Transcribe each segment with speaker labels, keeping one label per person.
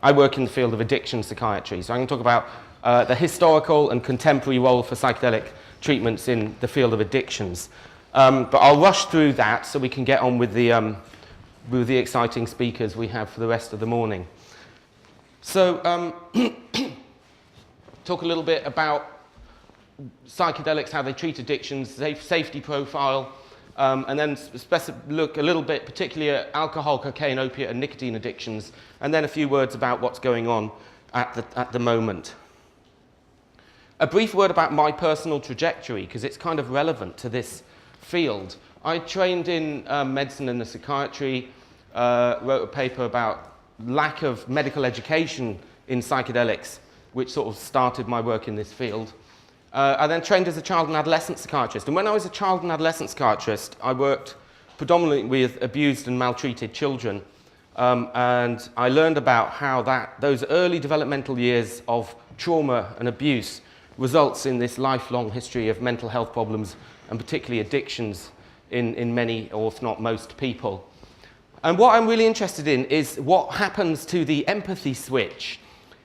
Speaker 1: I work in the field of addiction psychiatry, so I'm going to talk about the historical and contemporary role for psychedelic treatments in the field of addictions. But I'll rush through that so we can get on with the exciting speakers we have for the rest of the morning. So, talk a little bit about psychedelics, how they treat addictions, safety profile, and then look a little bit particularly at alcohol, cocaine, opiate, and nicotine addictions, and then a few words about what's going on at the moment. A brief word about my personal trajectory, because it's kind of relevant to this field. I trained in medicine and psychiatry, wrote a paper about lack of medical education in psychedelics, which sort of started my work in this field. I then trained as a child and adolescent psychiatrist. And when I was a child and adolescent psychiatrist, I worked predominantly with abused and maltreated children. And I learned about how those early developmental years of trauma and abuse results in this lifelong history of mental health problems, and particularly addictions in many, or if not most, people. And what I'm really interested in is what happens to the empathy switch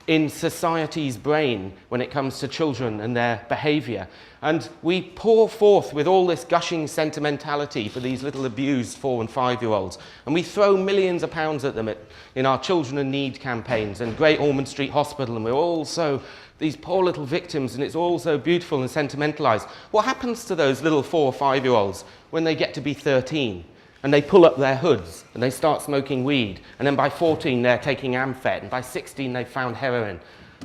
Speaker 1: in society's brain when it comes to children and their behavior. And we pour forth with all this gushing sentimentality for these little abused 4- and 5-year-olds. And we throw millions of pounds at them in our Children in Need campaigns and Great Ormond Street Hospital, and we're all so, these poor little victims, and it's all so beautiful and sentimentalized. What happens to those little 4- or 5-year-olds when they get to be 13? And they pull up their hoods, and they start smoking weed. And then by 14, they're taking Amphet. And by 16, they've found heroin.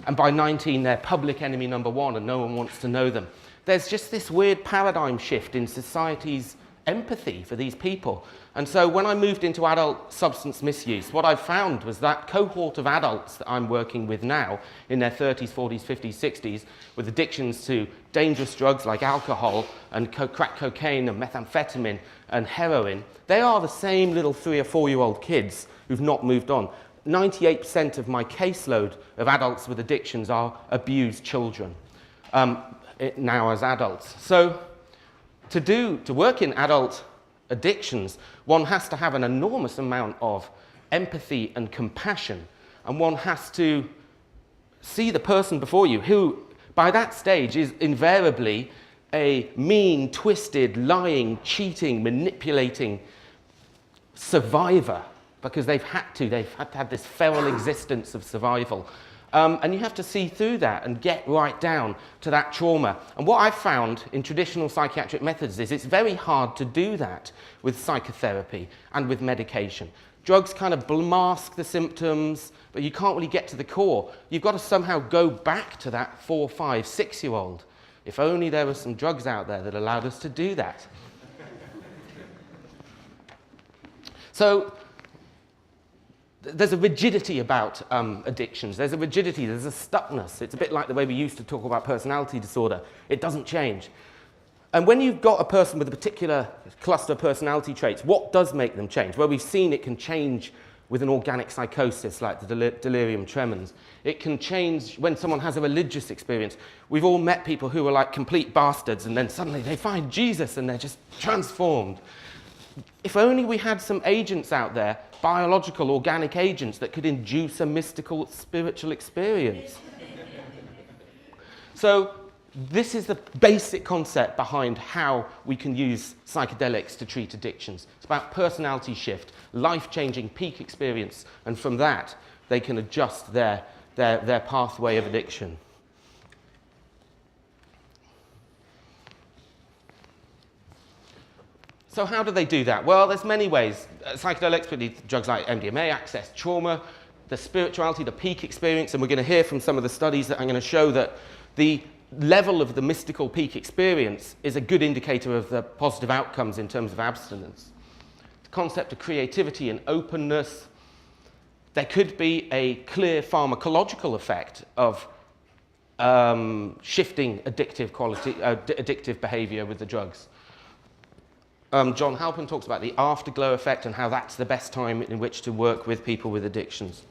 Speaker 1: And by 19, they're public enemy number 1, and no one wants to know them. There's just this weird paradigm shift in society's empathy for these people. And so when I moved into adult substance misuse, what I found was that cohort of adults that I'm working with now, in their 30s, 40s, 50s, 60s, with addictions to dangerous drugs like alcohol and crack cocaine and methamphetamine and heroin, they are the same little 3- or 4-year-old kids who've not moved on. 98% of my caseload of adults with addictions are abused children now as adults. So to work in adult addictions, one has to have an enormous amount of empathy and compassion, and one has to see the person before you who, by that stage, is invariably a mean, twisted, lying, cheating, manipulating survivor, because they've had to have this feral existence of survival. And you have to see through that and get right down to that trauma. And what I've found in traditional psychiatric methods is it's very hard to do that with psychotherapy and with medication. Drugs kind of mask the symptoms, but you can't really get to the core. You've got to somehow go back to that 4-, 5-, 6-year-old. If only there were some drugs out there that allowed us to do that. So there's a rigidity about addictions. There's a rigidity, there's a stuckness. It's a bit like the way we used to talk about personality disorder. It doesn't change. And when you've got a person with a particular cluster of personality traits, what does make them change? Well, we've seen it can change with an organic psychosis like the delirium tremens. It can change when someone has a religious experience. We've all met people who are like complete bastards, and then suddenly they find Jesus and they're just transformed. If only we had some agents out there, biological, organic agents, that could induce a mystical, spiritual experience. So this is the basic concept behind how we can use psychedelics to treat addictions. It's about personality shift, life-changing peak experience, and from that, they can adjust their pathway of addiction. So how do they do that? Well, there's many ways. Psychedelics, particularly drugs like MDMA, access trauma, the spirituality, the peak experience, and we're going to hear from some of the studies that I'm going to show that the level of the mystical peak experience is a good indicator of the positive outcomes in terms of abstinence. The concept of creativity and openness. There could be a clear pharmacological effect of shifting addictive behavior with the drugs. John Halpin talks about the afterglow effect and how that's the best time in which to work with people with addictions.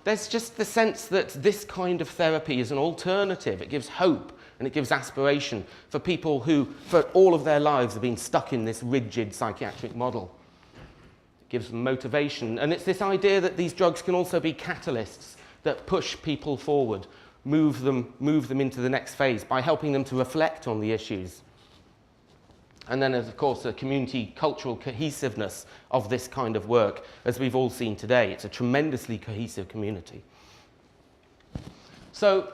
Speaker 1: There's just the sense that this kind of therapy is an alternative. It gives hope and it gives aspiration for people who, for all of their lives, have been stuck in this rigid psychiatric model. gives them motivation. And it's this idea that these drugs can also be catalysts that push people forward, move them into the next phase by helping them to reflect on the issues. And then, of course, the community cultural cohesiveness of this kind of work, as we've all seen today. It's a tremendously cohesive community. So,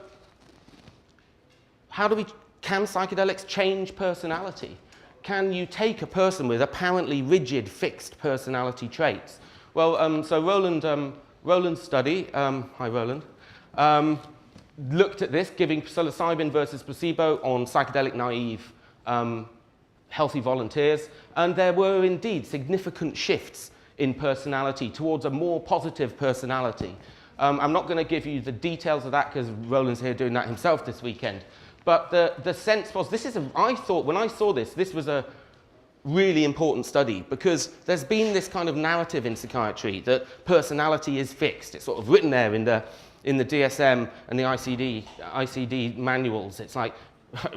Speaker 1: can psychedelics change personality? Can you take a person with apparently rigid, fixed personality traits? Well, so Roland's study, hi Roland, looked at this, giving psilocybin versus placebo on psychedelic-naive healthy volunteers, and there were indeed significant shifts in personality towards a more positive personality. I'm not going to give you the details of that because Roland's here doing that himself this weekend. But the sense was, I thought, when I saw this, this was a really important study because there's been this kind of narrative in psychiatry that personality is fixed. It's sort of written there in the DSM and the ICD manuals. It's like,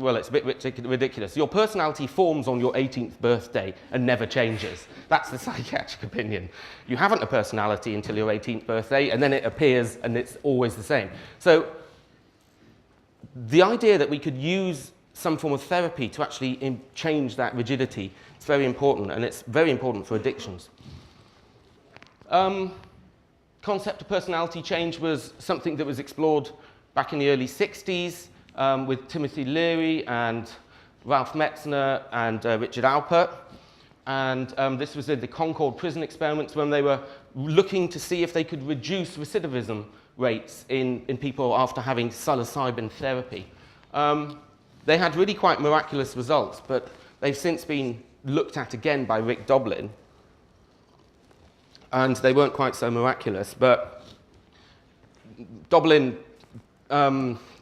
Speaker 1: well, it's a bit ridiculous. Your personality forms on your 18th birthday and never changes. That's the psychiatric opinion. You haven't a personality until your 18th birthday, and then it appears and it's always the same. So the idea that we could use some form of therapy to actually change that rigidity is very important, and it's very important for addictions. Concept of personality change was something that was explored back in the early 60s. With Timothy Leary and Ralph Metzner and Richard Alpert. And this was in the Concord prison experiments when they were looking to see if they could reduce recidivism rates in people after having psilocybin therapy. They had really quite miraculous results, but they've since been looked at again by Rick Doblin. And they weren't quite so miraculous, but Doblin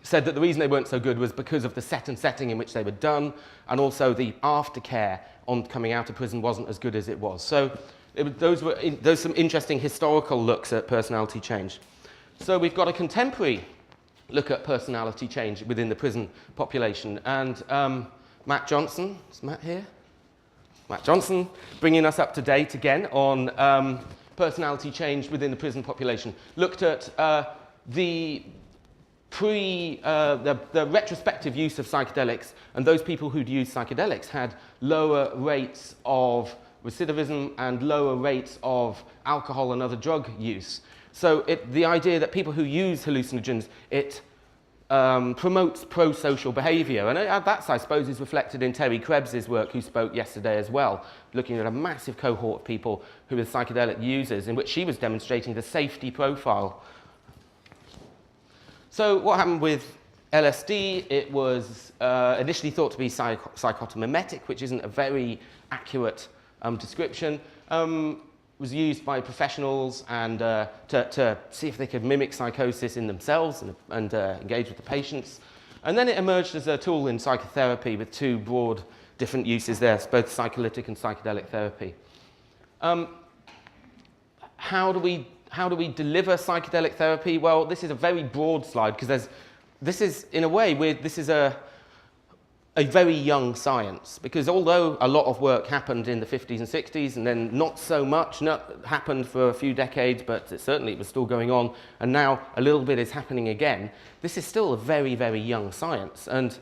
Speaker 1: said that the reason they weren't so good was because of the setting in which they were done, and also the aftercare on coming out of prison wasn't as good as it was. So those were some interesting historical looks at personality change. So we've got a contemporary look at personality change within the prison population, and Matt Johnson, is Matt here? Matt Johnson, bringing us up to date again on personality change within the prison population. Looked at the retrospective use of psychedelics, and those people who'd used psychedelics had lower rates of recidivism and lower rates of alcohol and other drug use. So the idea that people who use hallucinogens, it promotes pro-social behavior. And that, I suppose, is reflected in Terry Krebs's work, who spoke yesterday as well, looking at a massive cohort of people who were psychedelic users, in which she was demonstrating the safety profile. So what happened with LSD? It was initially thought to be psychotomimetic, which isn't a very accurate description. Was used by professionals and to see if they could mimic psychosis in themselves and engage with the patients. And then it emerged as a tool in psychotherapy with two broad different uses there, both psycholytic and psychedelic therapy. How do we deliver psychedelic therapy? Well, this is a very broad slide because this is, in a way, this is a very young science, because although a lot of work happened in the 50s and 60s and then not so much happened for a few decades, but certainly it was still going on, and now a little bit is happening again, this is still a very, very young science, and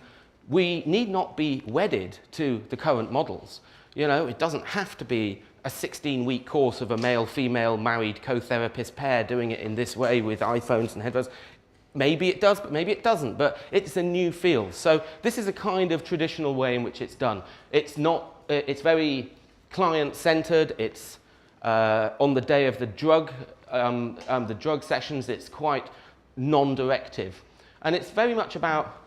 Speaker 1: we need not be wedded to the current models. You know, it doesn't have to be a 16-week course of a male-female married co-therapist pair doing it in this way with iPhones and headphones. Maybe it does, but maybe it doesn't. But it's a new field. So this is a kind of traditional way in which it's done. It's not. It's very client-centered. It's on the day of the drug sessions. It's quite non-directive, and it's very much about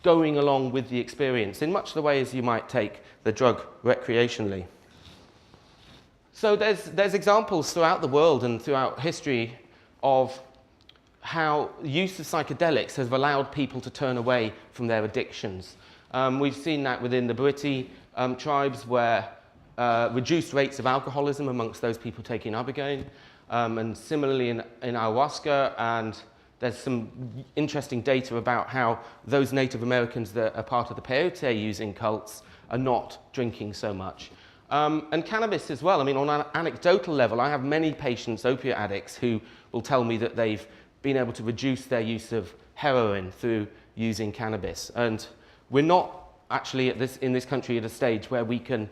Speaker 1: going along with the experience in much the way as you might take the drug recreationally. So there's examples throughout the world and throughout history of how use of psychedelics has allowed people to turn away from their addictions. We've seen that within the Briti tribes, where reduced rates of alcoholism amongst those people taking Ibogaine, and similarly in Ayahuasca, and there's some interesting data about how those Native Americans that are part of the peyote using cults are not drinking so much. And cannabis as well. I mean, on an anecdotal level, I have many patients, opiate addicts, who will tell me that they've been able to reduce their use of heroin through using cannabis. And we're not actually in this country at a stage where we can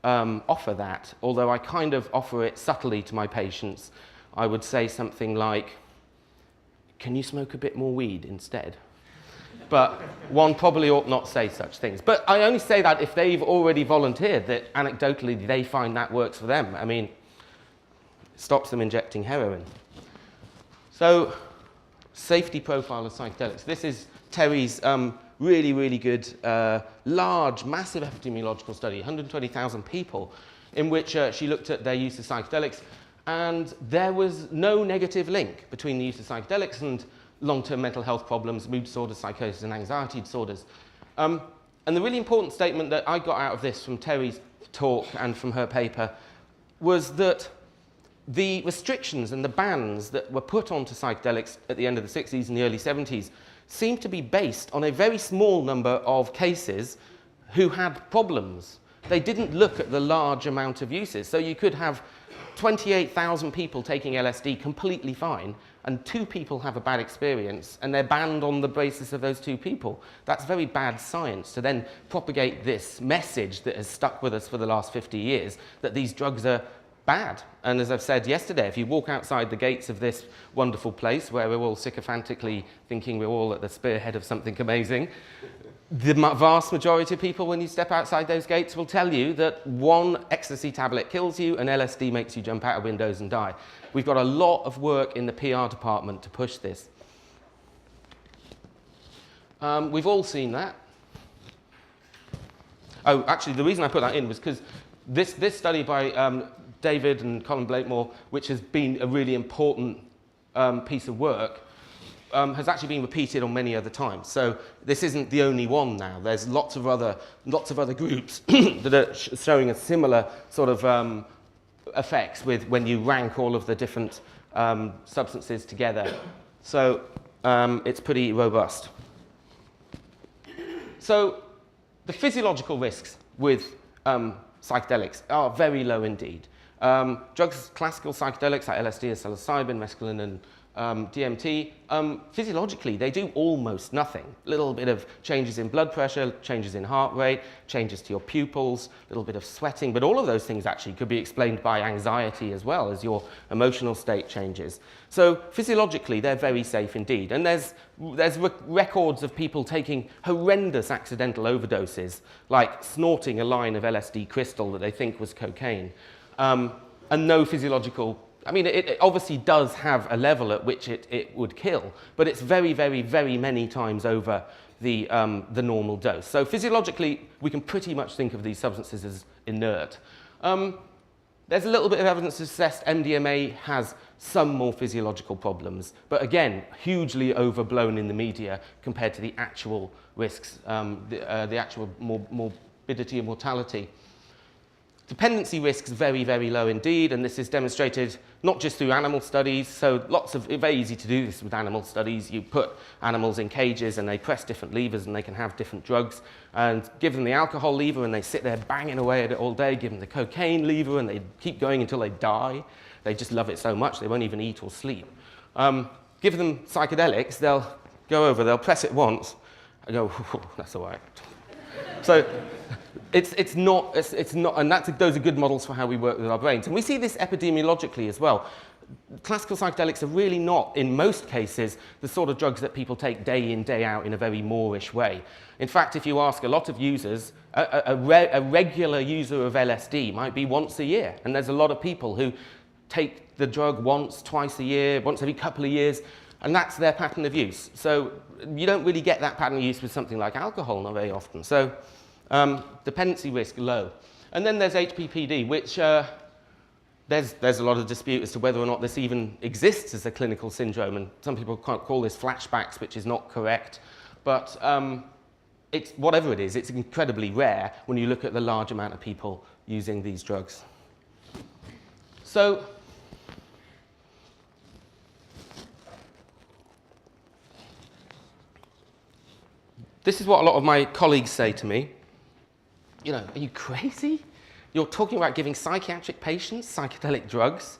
Speaker 1: offer that, although I kind of offer it subtly to my patients. I would say something like, can you smoke a bit more weed instead? But one probably ought not say such things. But I only say that if they've already volunteered that anecdotally they find that works for them. I mean, it stops them injecting heroin. So, safety profile of psychedelics. This is Terry's really, really good, large, massive epidemiological study, 120,000 people, in which she looked at their use of psychedelics, and there was no negative link between the use of psychedelics and long-term mental health problems, mood disorders, psychosis, and anxiety disorders. And the really important statement that I got out of this from Terry's talk and from her paper was that the restrictions and the bans that were put onto psychedelics at the end of the 60s and the early 70s seemed to be based on a very small number of cases who had problems. They didn't look at the large amount of uses. So you could have 28,000 people taking LSD completely fine, and 2 people have a bad experience, and they're banned on the basis of those 2 people. That's very bad science to then propagate this message that has stuck with us for the last 50 years, that these drugs are bad. And as I've said yesterday, if you walk outside the gates of this wonderful place where we're all sycophantically thinking we're all at the spearhead of something amazing, the vast majority of people, when you step outside those gates, will tell you that 1 ecstasy tablet kills you and LSD makes you jump out of windows and die. We've got a lot of work in the PR department to push this. We've all seen that. Oh, actually, the reason I put that in was because this study by David and Colin Blakemore, which has been a really important piece of work, has actually been repeated on many other times. So this isn't the only one now. There's lots of other groups that are showing a similar sort of effects with when you rank all of the different substances together. So it's pretty robust. So the physiological risks with psychedelics are very low indeed. Drugs, classical psychedelics like LSD, Psilocybin, mescaline, and DMT, physiologically, they do almost nothing. A little bit of changes in blood pressure, changes in heart rate, changes to your pupils, a little bit of sweating, but all of those things actually could be explained by anxiety as well as your emotional state changes. So physiologically, they're very safe indeed. And there's records of people taking horrendous accidental overdoses, like snorting a line of LSD crystal that they think was cocaine, and no physiological. I mean, it obviously does have a level at which it would kill, but it's very, very, very many times over the normal dose. So physiologically, we can pretty much think of these substances as inert. There's a little bit of evidence to suggest MDMA has some more physiological problems, but again, hugely overblown in the media compared to the actual risks, the actual morbidity and mortality. Dependency risks very, very low indeed, and this is demonstrated not just through animal studies. So very easy to do this with animal studies. You put animals in cages and they press different levers and they can have different drugs, and give them the alcohol lever and they sit there banging away at it all day, give them the cocaine lever and they keep going until they die. They just love it so much they won't even eat or sleep. Give them psychedelics, they'll go over, they'll press it once and go, that's all right. So it's not, and those are good models for how we work with our brains. And we see this epidemiologically as well. Classical psychedelics are really not, in most cases, the sort of drugs that people take day in, day out in a very Moorish way. In fact, if you ask a lot of users, a regular user of LSD might be once a year. And there's a lot of people who take the drug once, twice a year, once every couple of years, and that's their pattern of use. So you don't really get that pattern of use with something like alcohol, not very often. So dependency risk, low. And then there's HPPD, which there's a lot of dispute as to whether or not this even exists as a clinical syndrome. And some people call this flashbacks, which is not correct. But it's, whatever it is, it's incredibly rare when you look at the large amount of people using these drugs. So this is what a lot of my colleagues say to me. You know, are you crazy? You're talking about giving psychiatric patients psychedelic drugs.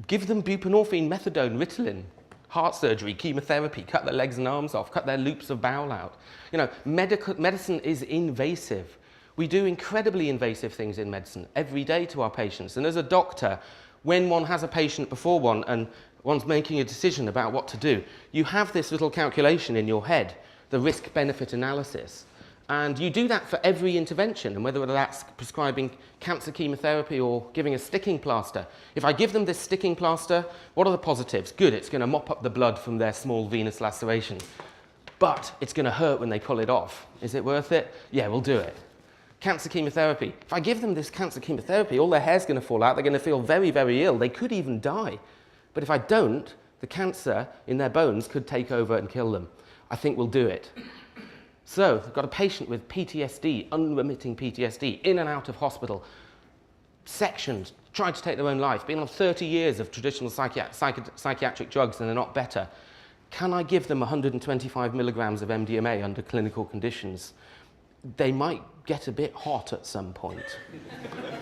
Speaker 1: Give them buprenorphine, methadone, Ritalin, heart surgery, chemotherapy, cut their legs and arms off, cut their loops of bowel out. You know, medicine is invasive. We do incredibly invasive things in medicine every day to our patients. And as a doctor, when one has a patient before one and one's making a decision about what to do, you have this little calculation in your head, the risk-benefit analysis. And you do that for every intervention, and whether that's prescribing cancer chemotherapy or giving a sticking plaster. If I give them this sticking plaster, what are the positives? Good, it's going to mop up the blood from their small venous laceration. But it's going to hurt when they pull it off. Is it worth it? Yeah, we'll do it. Cancer chemotherapy. If I give them this cancer chemotherapy, all their hair's going to fall out. They're going to feel very, very ill. They could even die. But if I don't, the cancer in their bones could take over and kill them. I think we'll do it. So I've got a patient with PTSD, unremitting PTSD, in and out of hospital, sectioned, tried to take their own life, been on 30 years of traditional psychiatric drugs and they're not better. Can I give them 125 milligrams of MDMA under clinical conditions? They might get a bit hot at some point.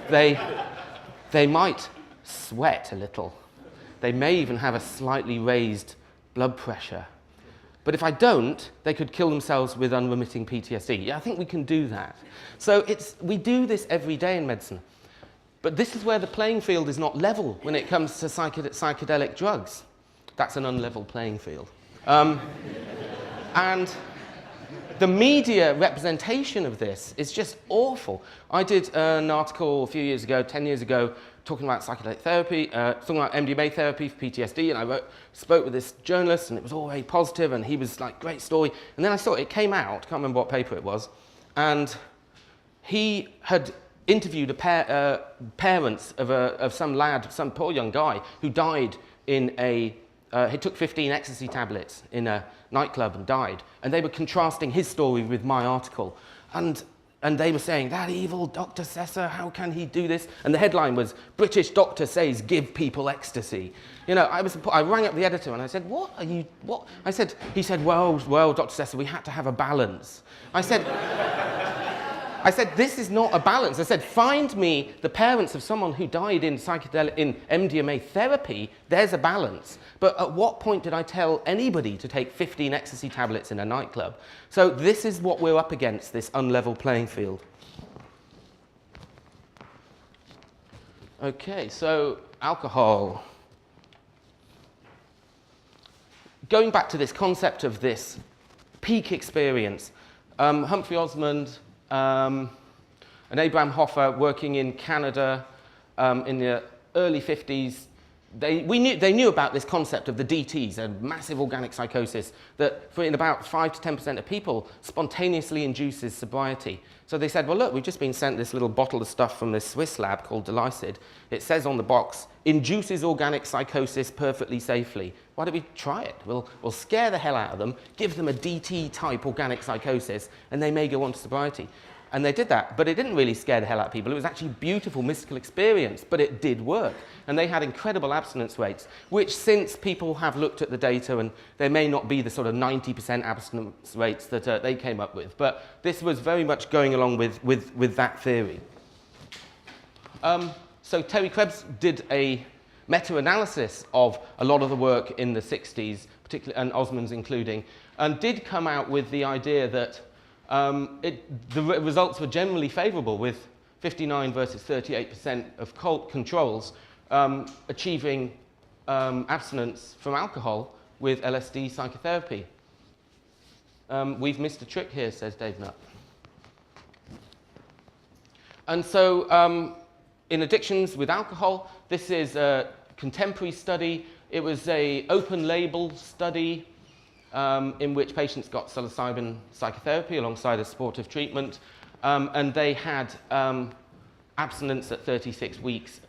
Speaker 1: They might sweat a little. They may even have a slightly raised blood pressure. But if I don't, they could kill themselves with unremitting PTSD. Yeah, I think we can do that. So we do this every day in medicine. But this is where the playing field is not level when it comes to psychedelic drugs. That's an unlevel playing field. And the media representation of this is just awful. I did an article a few years ago, 10 years ago, talking about psychedelic therapy, talking about MDMA therapy for PTSD, and I spoke with this journalist, and it was all very positive, and he was like, great story. And then I saw it came out, can't remember what paper it was, and he had interviewed parents of some lad, some poor young guy, who died in he took 15 ecstasy tablets in a nightclub and died. And they were contrasting his story with my article. And they were saying, that evil Dr. Sessa, how can he do this? And the headline was, British doctor says give people ecstasy. You know, I rang up the editor and I said, what? He said, well, Dr. Sessa, we had to have a balance. I said, this is not a balance. I said, find me the parents of someone who died in MDMA therapy, there's a balance. But at what point did I tell anybody to take 15 ecstasy tablets in a nightclub? So this is what we're up against, this unlevel playing field. Okay, so alcohol. Going back to this concept of this peak experience, Humphrey Osmond, and Abraham Hoffa, working in Canada in the early 50s, they knew about this concept of the DTs, a massive organic psychosis that in about 5 to 10% of people spontaneously induces sobriety. So they said, well, look, we've just been sent this little bottle of stuff from this Swiss lab called Delicid. It says on the box, induces organic psychosis perfectly safely. Why don't we try it? We'll scare the hell out of them, give them a DT-type organic psychosis, and they may go on to sobriety. And they did that, but it didn't really scare the hell out of people. It was actually a beautiful mystical experience, but it did work. And they had incredible abstinence rates, which since people have looked at the data, and there may not be the sort of 90% abstinence rates that they came up with, but this was very much going along with that theory. So Terry Krebs did a meta-analysis of a lot of the work in the 60s, particularly, and Osmond's including, and did come out with the idea that the results were generally favorable, with 59 versus 38% of controls achieving abstinence from alcohol with LSD psychotherapy. We've missed a trick here, says Dave Nutt. And so in addictions with alcohol, this is a contemporary study. It was an open-label study in which patients got psilocybin psychotherapy alongside a supportive treatment, and they had abstinence at 36 weeks.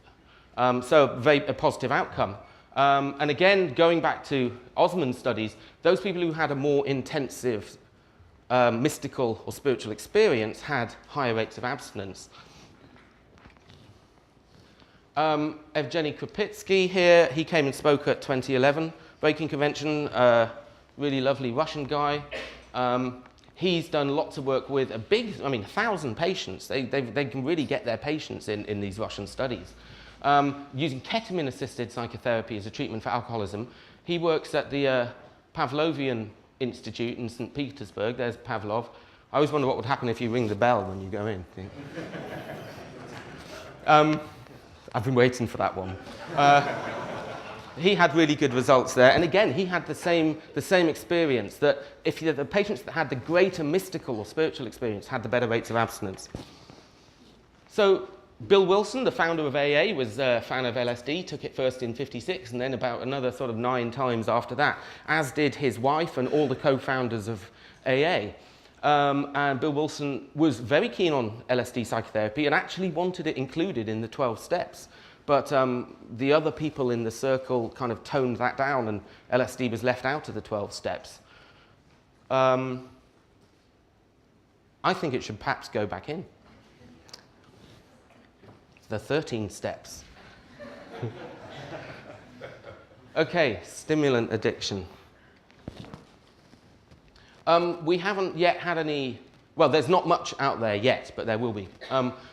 Speaker 1: So a positive outcome. And again, going back to Osmond's studies, those people who had a more intensive mystical or spiritual experience had higher rates of abstinence. Evgeny Krupitsky here, he came and spoke at 2011 Breaking Convention, really lovely Russian guy. He's done lots of work with 1,000 patients. They can really get their patients in these Russian studies. Using ketamine-assisted psychotherapy as a treatment for alcoholism. He works at the Pavlovian Institute in St. Petersburg. There's Pavlov. I always wonder what would happen if you ring the bell when you go in. I've been waiting for that one. He had really good results there. And again, he had the same experience, that if the patients that had the greater mystical or spiritual experience had the better rates of abstinence. So Bill Wilson, the founder of AA, was a fan of LSD, took it first in 56 and then about another sort of 9 times after that, as did his wife and all the co-founders of AA. And Bill Wilson was very keen on LSD psychotherapy and actually wanted it included in the 12 steps. But the other people in the circle kind of toned that down, and LSD was left out of the 12 steps. I think it should perhaps go back in. The 13 steps. Okay, stimulant addiction. We haven't yet had any, well, there's not much out there yet, but there will be.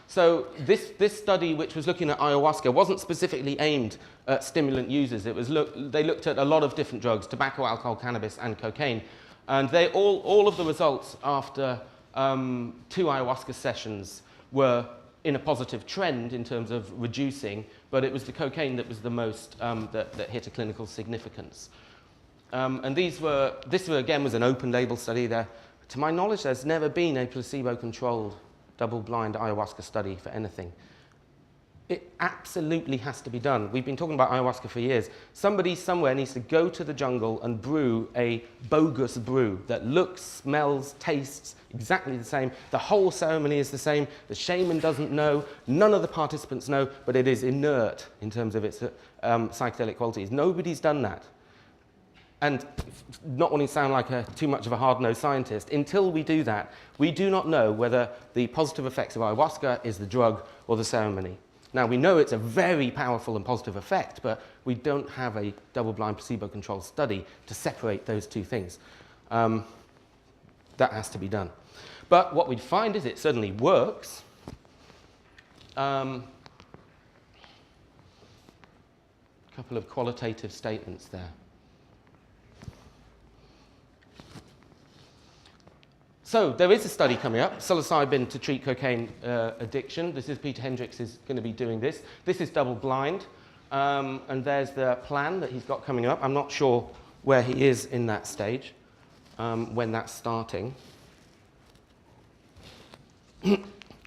Speaker 1: So this study, which was looking at ayahuasca, wasn't specifically aimed at stimulant users. They looked at a lot of different drugs, tobacco, alcohol, cannabis, and cocaine. And all of the results after 2 ayahuasca sessions were in a positive trend in terms of reducing, but it was the cocaine that was the most, that hit a clinical significance. And this again was an open label study. There, to my knowledge, there's never been a placebo-controlled double-blind ayahuasca study for anything. It absolutely has to be done. We've been talking about ayahuasca for years. Somebody somewhere needs to go to the jungle and brew a bogus brew that looks, smells, tastes exactly the same. The whole ceremony is the same. The shaman doesn't know. None of the participants know, but it is inert in terms of its psychedelic qualities. Nobody's done that. And not wanting to sound like too much of a hard-nosed scientist, until we do that, we do not know whether the positive effects of ayahuasca is the drug or the ceremony. Now, we know it's a very powerful and positive effect, but we don't have a double-blind placebo-controlled study to separate those two things. That has to be done. But what we find is it certainly works. Couple of qualitative statements there. So there is a study coming up, Psilocybin to treat cocaine addiction. This is Peter Hendricks is going to be doing this. This is double-blind, and there's the plan that he's got coming up. I'm not sure where he is in that stage, when that's starting.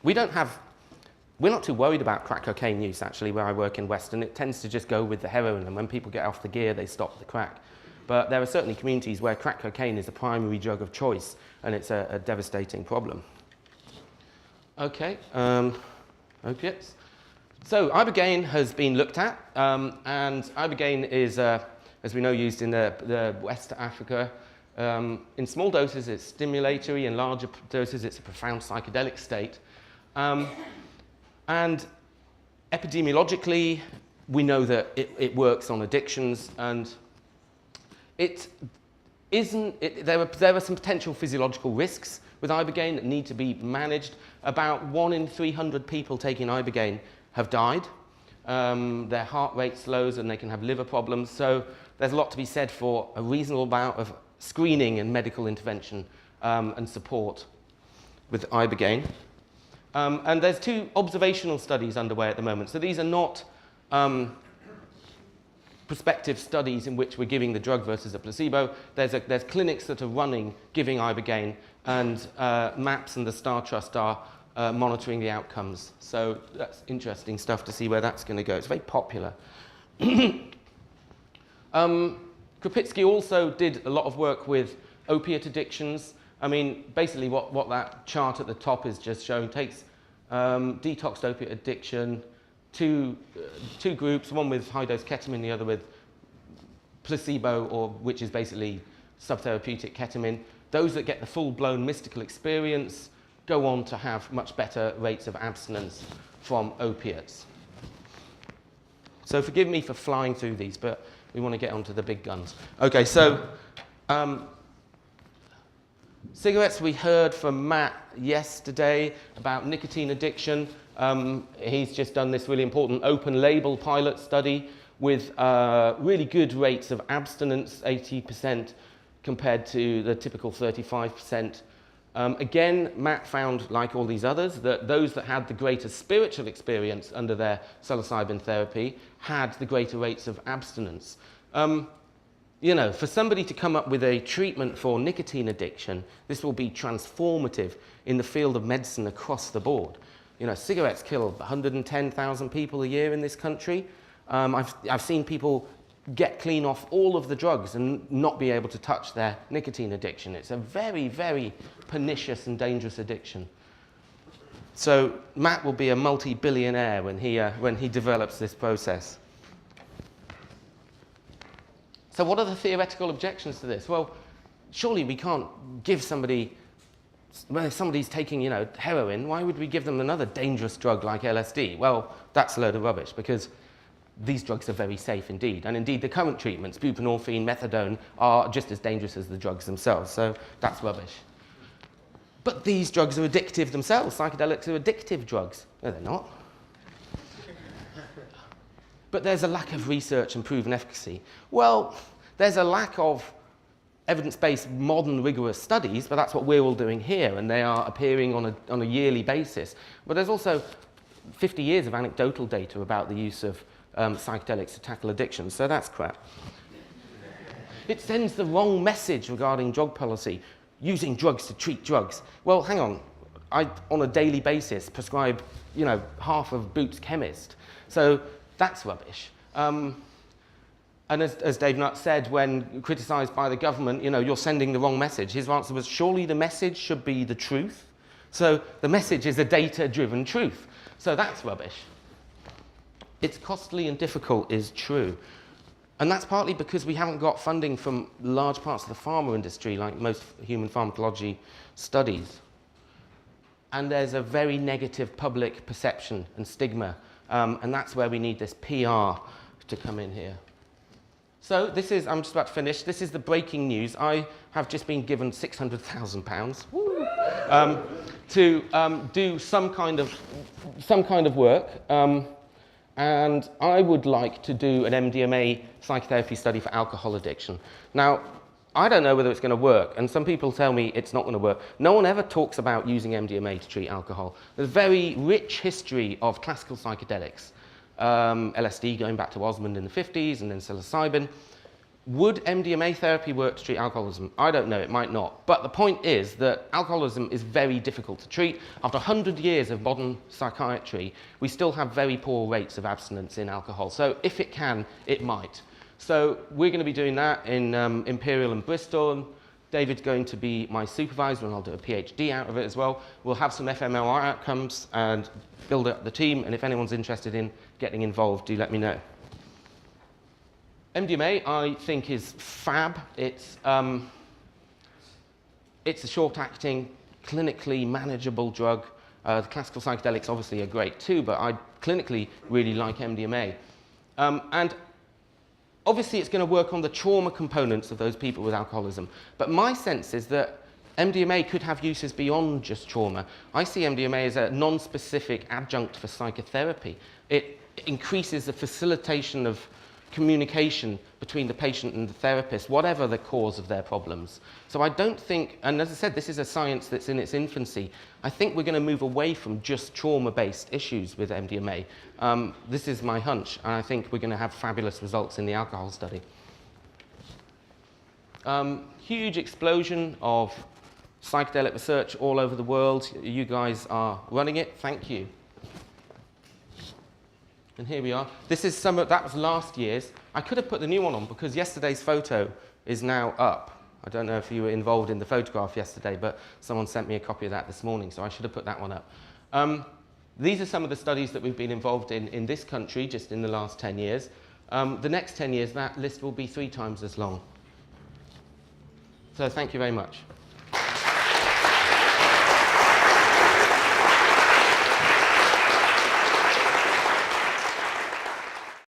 Speaker 1: We're not too worried about crack cocaine use, actually, where I work in Western. It tends to just go with the heroin, and when people get off the gear, they stop the crack. But there are certainly communities where crack cocaine is the primary drug of choice, and it's a devastating problem. Okay, opiates. So Ibogaine has been looked at, and Ibogaine is, as we know, used in the West Africa. In small doses, it's stimulatory. In larger doses, it's a profound psychedelic state. And epidemiologically, we know that it works on addictions, and there are some potential physiological risks with Ibogaine that need to be managed. About 1 in 300 people taking Ibogaine have died. Their heart rate slows and they can have liver problems. So there's a lot to be said for a reasonable amount of screening and medical intervention and support with Ibogaine. And there's 2 observational studies underway at the moment. So these are not prospective studies in which we're giving the drug versus a placebo. There's clinics that are running, giving Ibogaine, and MAPS and the Star Trust are monitoring the outcomes. So that's interesting stuff to see where that's going to go. It's very popular. Krupitsky also did a lot of work with opiate addictions. I mean, basically what that chart at the top is just showing takes detoxed opiate addiction, two groups, one with high-dose ketamine, the other with placebo, which is basically subtherapeutic ketamine. Those that get the full-blown mystical experience go on to have much better rates of abstinence from opiates. So forgive me for flying through these, but we want to get onto the big guns. Okay, so Cigarettes, we heard from Matt yesterday about nicotine addiction. He's just done this really important open label pilot study with really good rates of abstinence, 80% compared to the typical 35%. Again, Matt found, like all these others, that those that had the greatest spiritual experience under their psilocybin therapy had the greater rates of abstinence. You know, for somebody to come up with a treatment for nicotine addiction, this will be transformative in the field of medicine across the board. You know, cigarettes kill 110,000 people a year in this country. I've seen people get clean off all of the drugs and not be able to touch their nicotine addiction. It's a very, very pernicious and dangerous addiction. So Matt will be a multi-billionaire when he develops this process. So what are the theoretical objections to this? Well, surely we can't give somebody, well, if somebody's taking, you know, heroin, why would we give them another dangerous drug like LSD? Well, that's a load of rubbish, because these drugs are very safe indeed. And indeed, the current treatments, buprenorphine, methadone, are just as dangerous as the drugs themselves. So that's rubbish. But these drugs are addictive themselves. Psychedelics are addictive drugs. No, they're not. But there's a lack of research and proven efficacy. Well, there's a lack of evidence-based, modern, rigorous studies, but that's what we're all doing here, and they are appearing on a yearly basis. But there's also 50 years of anecdotal data about the use of psychedelics to tackle addiction, so that's crap. It sends the wrong message regarding drug policy, using drugs to treat drugs. Well, hang on, I, on a daily basis, prescribe, you know, half of Boots Chemist, so that's rubbish. And as Dave Nutt said, when criticised by the government, you know, you're sending the wrong message. His answer was, surely the message should be the truth. So the message is a data-driven truth. So that's rubbish. It's costly and difficult is true. And that's partly because we haven't got funding from large parts of the pharma industry, like most human pharmacology studies. And there's a very negative public perception and stigma. And that's where we need this PR to come in here. So this is, I'm just about to finish, this is the breaking news. I have just been given £600,000 to do some kind of work. And I would like to do an MDMA psychotherapy study for alcohol addiction. Now, I don't know whether it's going to work, and some people tell me it's not going to work. No one ever talks about using MDMA to treat alcohol. There's a very rich history of classical psychedelics. LSD going back to Osmond in the 50s, and then Psilocybin. Would MDMA therapy work to treat alcoholism? I don't know, it might not. But the point is that alcoholism is very difficult to treat. After 100 years of modern psychiatry, we still have very poor rates of abstinence in alcohol. So if it can, it might. So we're going to be doing that in Imperial and Bristol. David's going to be my supervisor, and I'll do a PhD out of it as well. We'll have some fMRI outcomes and build up the team, and if anyone's interested in getting involved, do let me know. MDMA, I think, is fab. It's a short-acting, clinically manageable drug. The classical psychedelics obviously are great too, but I clinically really like MDMA. And obviously, it's going to work on the trauma components of those people with alcoholism. But my sense is that MDMA could have uses beyond just trauma. I see MDMA as a non-specific adjunct for psychotherapy. It increases the facilitation of communication between the patient and the therapist, whatever the cause of their problems. So I don't think, and as I said, this is a science that's in its infancy. I think we're going to move away from just trauma-based issues with MDMA. This is my hunch, and I think we're going to have fabulous results in the alcohol study. Huge explosion of psychedelic research all over the world. You guys are running it. Thank you. And here we are. This is that was last year's. I could have put the new one on because yesterday's photo is now up. I don't know if you were involved in the photograph yesterday, but someone sent me a copy of that this morning, so I should have put that one up. These are some of the studies that we've been involved in this country just in the last 10 years. The next 10 years, that list will be 3 times as long. So thank you very much.